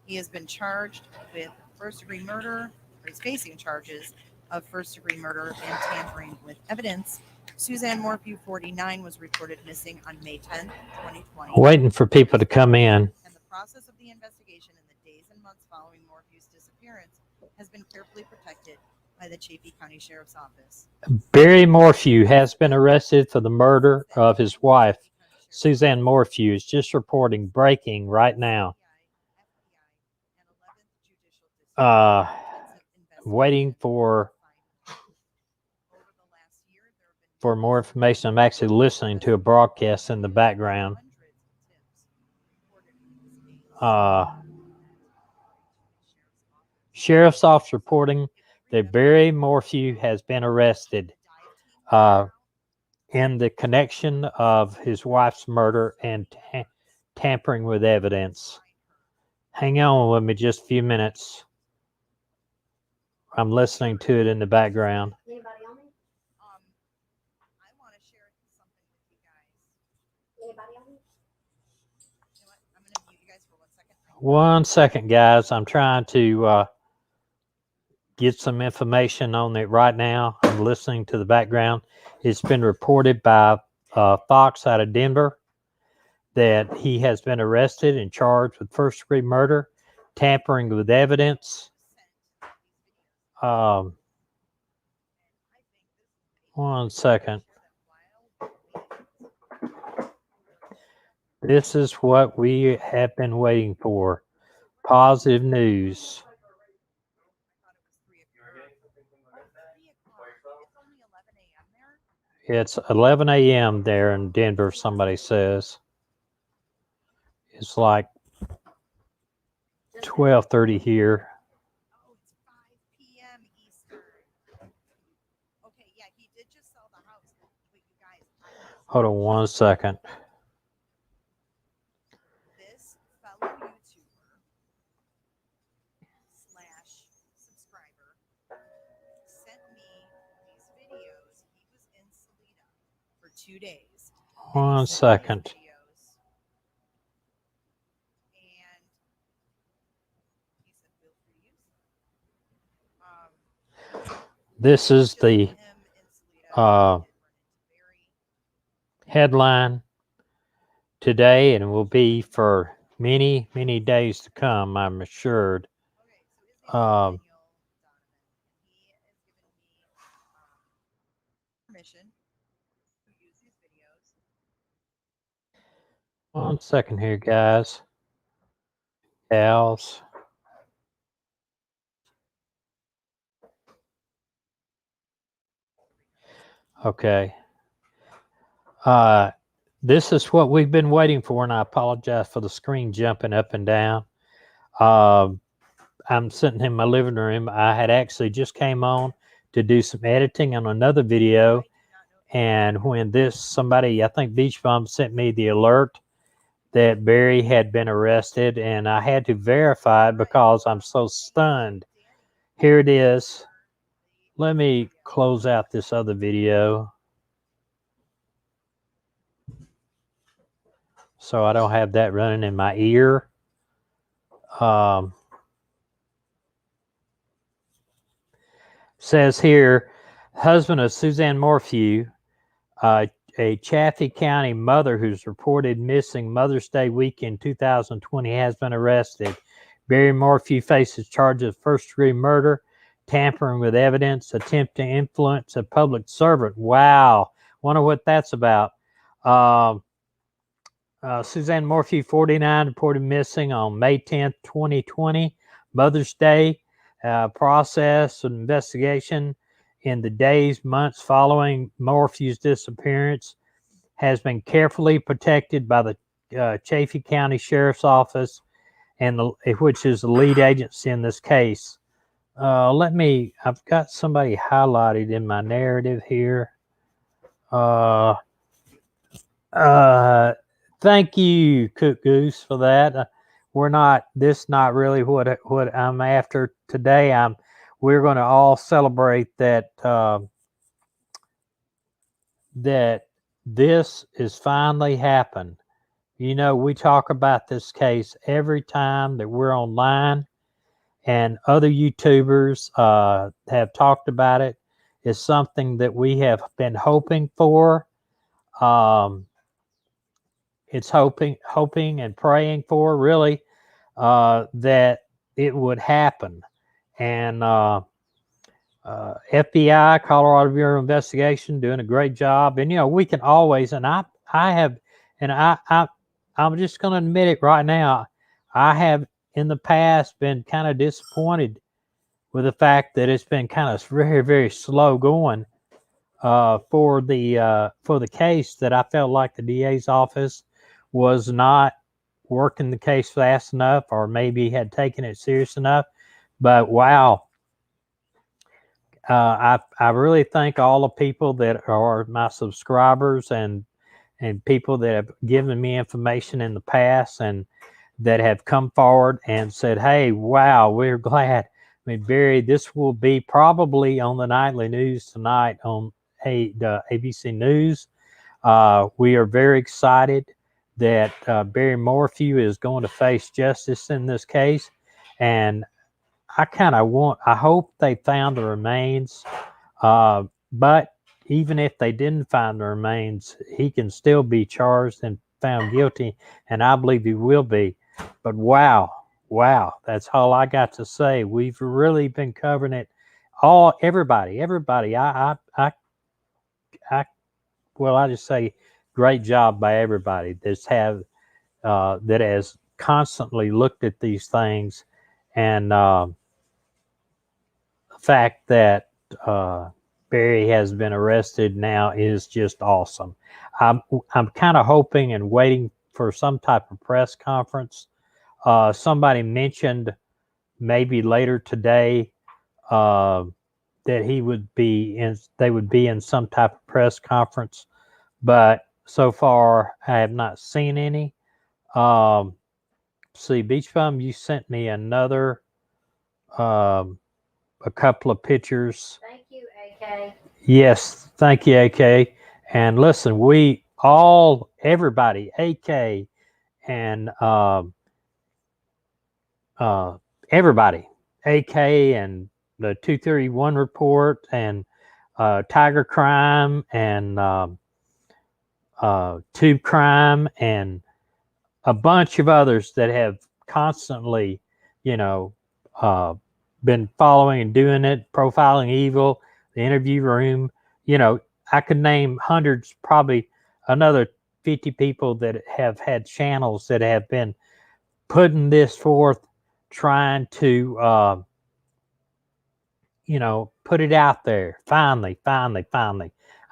He has been charged with first-degree murder, or he's facing charges of first-degree murder and tampering with evidence. Suzanne Morphew, 49, was reported missing on May 10th, 2020. Waiting for people to come in. And the process of the investigation in the days and months following Morphew's disappearance has been carefully protected by the Chaffee County Sheriff's Office. Barry Morphew has been arrested for the murder of his wife, Suzanne Morphew. Is just reporting breaking right now. Waiting for more information. I'm actually listening to a broadcast in the background. Sheriff's Office reporting that Barry Morphew has been arrested in the connection of his wife's murder and tampering with evidence. Hang on with me just a few minutes. I'm listening to it in the background. Anybody on me? I want to share something with you guys. Anybody on me? You know what? I'm going to mute you guys for 1 second. 1 second, guys. I'm trying to get some information on it right now. I'm listening to the background. It's been reported by Fox out of Denver that he has been arrested and charged with first-degree murder, tampering with evidence. 1 second. This is what we have been waiting for. Positive news. It's 11 a.m. there in Denver, somebody says. It's like 12:30 here. Oh, it's 5 p.m. Eastern. Okay, yeah, he did just sell the house. But you guys, hold on 1 second. This fellow YouTuber / subscriber sent me these videos. He was in Salida for 2 days. 1 second. This is the headline today, and will be for many, many days to come, I'm assured. Permission to use these videos. 1 second here, guys. Gals. Okay. This is what we've been waiting for, and I apologize for the screen jumping up and down. I'm sitting in my living room. I had actually just came on to do some editing on another video, and when somebody, I think Beach Bum, sent me the alert that Barry had been arrested, and I had to verify it because I'm so stunned. Here it is. Let me close out this other video so I don't have that running in my ear. Says here, husband of Suzanne Morphew, a Chaffee County mother who's reported missing Mother's Day weekend 2020, has been arrested. Barry Morphew faces charges of first-degree murder, tampering with evidence, attempt to influence a public servant. Wow. Wonder what that's about. Suzanne Morphew, 49, reported missing on May 10th, 2020, Mother's Day. Process and investigation in the days, months following Morphew's disappearance has been carefully protected by the Chaffee County Sheriff's Office, and which is the lead agency in this case. I've got somebody highlighted in my narrative here. Thank you, Cook Goose, for that. This is not really what I'm after today. We're going to all celebrate that that this is finally happened. You know, we talk about this case every time that we're online, and other YouTubers have talked about it. It's something that we have been hoping for. Um, it's hoping and praying for, really, that it would happen. And FBI, Colorado Bureau of Investigation, doing a great job. And you know, we can always, and I have, and I'm just going to admit it right now. I have in the past been kind of disappointed with the fact that it's been kind of very, very slow going for the case. That I felt like the DA's office was not working the case fast enough, or maybe had taken it serious enough. But wow, I really thank all the people that are my subscribers, and people that have given me information in the past, and that have come forward and said, "Hey, wow, we're glad." I mean, Barry, this will be probably on the nightly news tonight on the ABC News. We are very excited that Barry Morphew is going to face justice in this case, and I hope they found the remains. But even if they didn't find the remains, he can still be charged and found guilty, and I believe he will be. But wow, that's all I got to say. We've really been covering it. Everybody. I well, I just say great job by everybody that has constantly looked at these things, and the fact that Barry has been arrested now is just awesome. I'm kind of hoping and waiting for some type of press conference. Somebody mentioned maybe later today uh, that they would be in some type of press conference, but so far I have not seen any. Um, see, Beach Bum, you sent me um, a couple of pictures. Thank you, AK. Yes, thank you, AK. And listen, everybody, AK, and everybody, AK, and the 231 report, and Tiger Crime, and Tube Crime, and a bunch of others that have constantly, you know, uh, been following and doing it, Profiling Evil, the Interview Room. You know, I could name hundreds, probably another 50 people that have had channels that have been putting this forth, trying to, put it out there. Finally.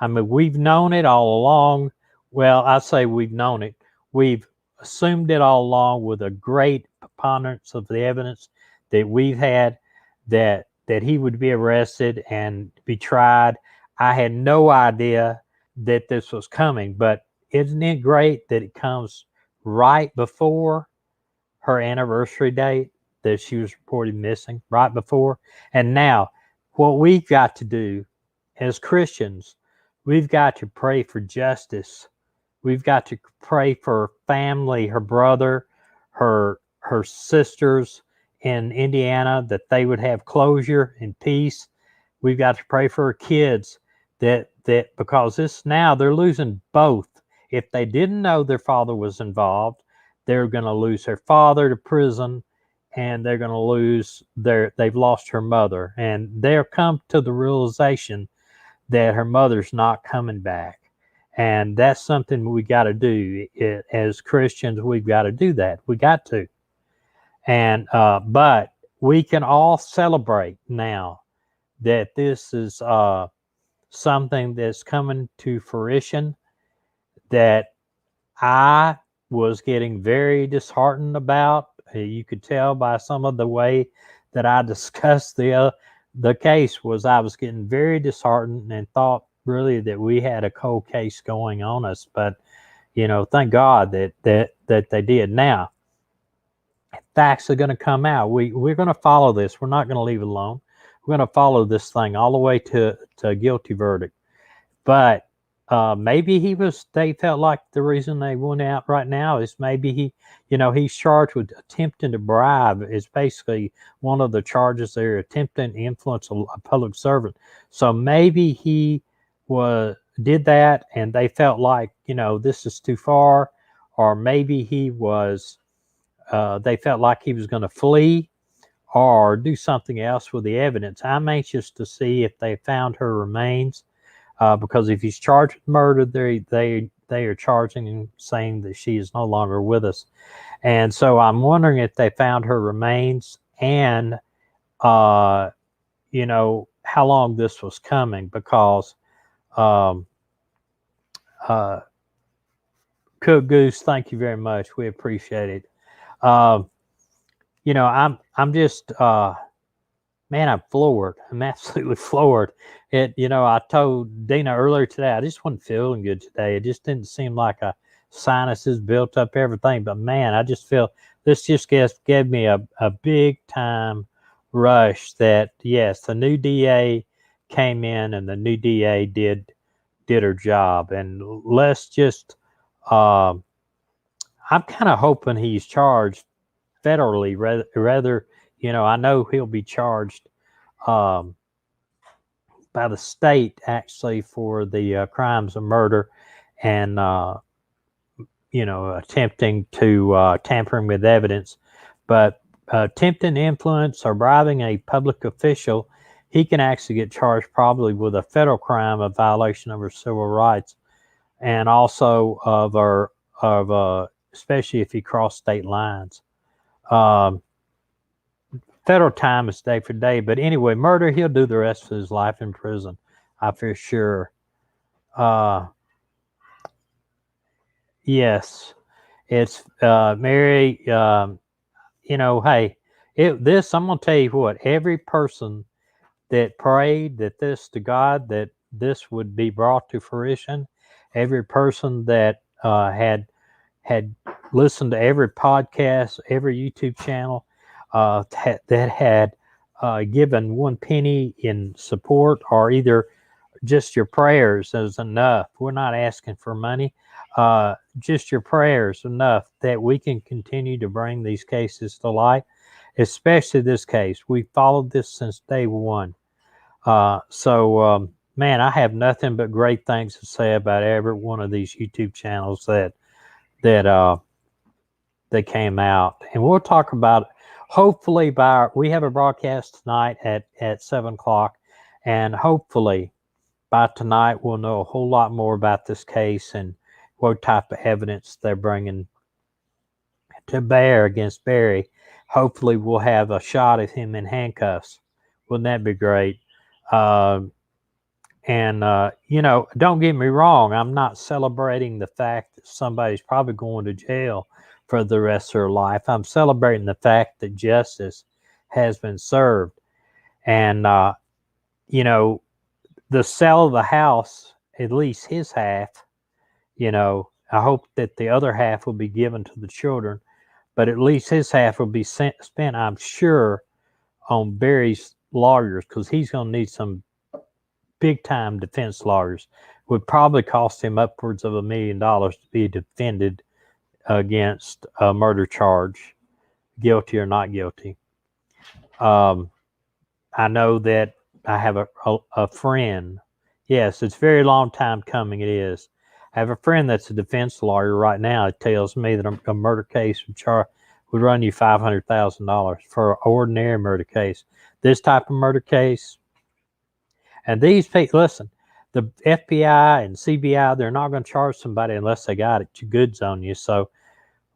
I mean, we've known it all along. Well, I say we've known it. We've assumed it all along with a great preponderance of the evidence that we've had that he would be arrested and be tried. I had no idea that this was coming, but isn't it great that it comes right before her anniversary date that she was reported missing, right before? And now, what we've got to do as Christians, we've got to pray for justice. We've got to pray for her family, her brother, her sisters in Indiana, that they would have closure and peace. We've got to pray for her kids that because this now they're losing both. If they didn't know their father was involved, they're going to lose their father to prison, and they're going to they've lost her mother, and they'll come to the realization that her mother's not coming back. And that's something we got to do as Christians. We've got to do that. We got to. And but we can all celebrate now that this is something that's coming to fruition, that I was getting very disheartened about. You could tell by some of the way that I discussed the case. Was I was getting very disheartened and thought really that we had a cold case going on us. But thank God that they did. Now, facts are going to come out. We're going to follow this. We're not going to leave it alone. We're going to follow this thing all the way to a guilty verdict. But maybe they felt like the reason they went out right now is maybe he's charged with attempting to bribe is basically one of the charges there, attempting to influence a public servant. So maybe he did that and they felt like, this is too far, or maybe they felt like he was going to flee or do something else with the evidence. I'm anxious to see if they found her remains, because if he's charged with murder, they are charging him, saying that she is no longer with us. And so I'm wondering if they found her remains and, how long this was coming, because um, uh, Cook Goose, thank you very much. We appreciate it. Um, I'm just man, I'm floored. I'm absolutely floored. I told Dina earlier today, I just wasn't feeling good today. It just didn't seem like a sinuses built up everything. But man, I just feel this just gave me a big time rush that yes, the new DA came in and the new DA did her job. And let's just I'm kind of hoping he's charged federally rather. I know he'll be charged um, by the state actually for the crimes of murder and attempting to tampering with evidence, but attempting to influence or bribing a public official, he can actually get charged probably with a federal crime of violation of our civil rights, and also especially if he crossed state lines. Um, Federal time is day for day, but anyway, murder, he'll do the rest of his life in prison, I feel sure. Yes, it's Mary. Hey, I'm gonna tell you what. Every person that prayed that this to God, that this would be brought to fruition, every person that had listened to every podcast, every YouTube channel, that had given 1 penny in support, or either just your prayers is enough. We're not asking for money. Just your prayers enough that we can continue to bring these cases to light, especially this case. We followed this since day one. Man, I have nothing but great things to say about every one of these YouTube channels that they came out, and we'll talk about it. Hopefully, we have a broadcast tonight at 7 o'clock, and hopefully by tonight we'll know a whole lot more about this case and what type of evidence they're bringing to bear against Barry. Hopefully, we'll have a shot of him in handcuffs. Wouldn't that be great? Don't get me wrong, I'm not celebrating the fact that somebody's probably going to jail for the rest of their life. I'm celebrating the fact that justice has been served. And, the sale of the house, at least his half, I hope that the other half will be given to the children, but at least his half will be spent, I'm sure, on Barry's lawyers, because he's going to need some big time defense lawyers. Would probably cost him upwards of $1 million to be defended against a murder charge, guilty or not guilty. I know that I have a friend. Yes, it's a very long time coming. It is. I have a friend that's a defense lawyer right now. It tells me that a murder case would run you $500,000 for an ordinary murder case. This type of murder case, and these people, listen, the FBI and CBI, they're not going to charge somebody unless they got it goods on you. So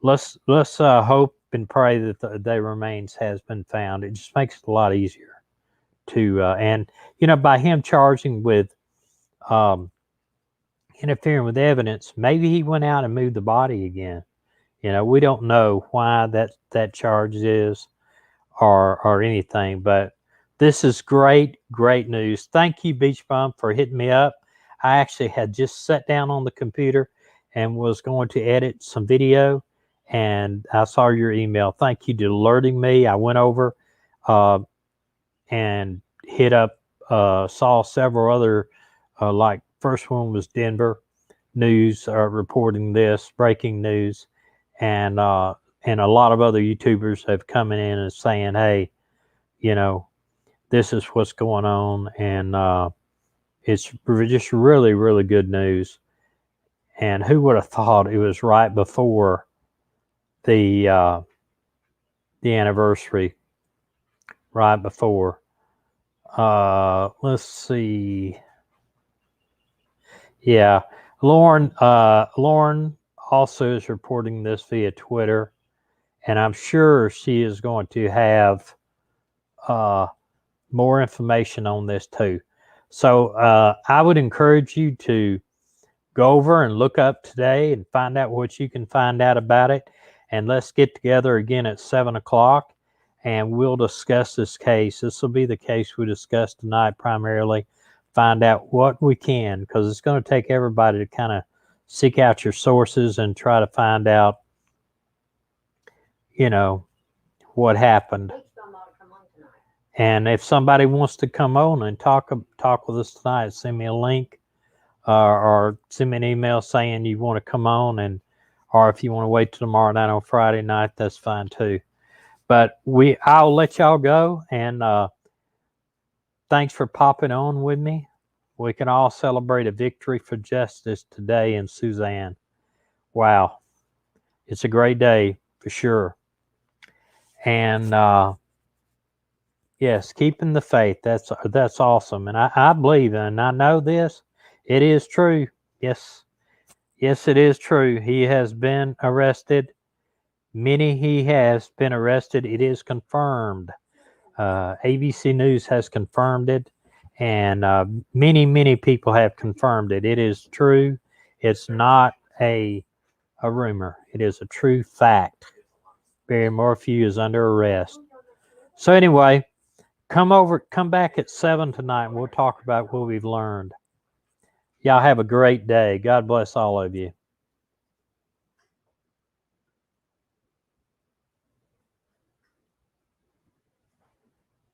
let's hope and pray that their remains has been found. It just makes it a lot easier to and by him charging with interfering with evidence, maybe he went out and moved the body again. We don't know why that charge is or anything, but this is great news. Thank you, Beach Bum, for hitting me up. I actually had just sat down on the computer and was going to edit some video, and I saw your email. Thank you to alerting me. I went over and hit up, saw several other like first one was Denver News reporting this breaking news, and a lot of other YouTubers have come in and saying, hey, you know, this is what's going on, and it's just really, really good news. And who would have thought it was right before the anniversary, right before. Let's see. Yeah, Lauren also is reporting this via Twitter, and I'm sure she is going to have more information on this too. So I would encourage you to go over and look up today and find out what you can find out about it. And let's get together again at 7 o'clock and we'll discuss this case. This will be the case we discuss tonight primarily. Find out what we can, because it's going to take everybody to kind of seek out your sources and try to find out, you know, what happened. And if somebody wants to come on and talk with us tonight, send me a link or send me an email saying you want to come on, and or if you want to wait till tomorrow night on Friday night, that's fine too. But I'll let y'all go, and thanks for popping on with me. We can all celebrate a victory for justice today in Suzanne. Wow, it's a great day for sure. And yes, keeping the faith. That's awesome. And I believe, and I know this. It is true. Yes, it is true. He has been arrested. He has been arrested. It is confirmed. ABC News has confirmed it, and many people have confirmed it. It is true. It's not a rumor. It is a true fact. Barry Morphew is under arrest. So anyway, come back at 7 tonight, and we'll talk about what we've learned. Y'all have a great day. God bless all of you.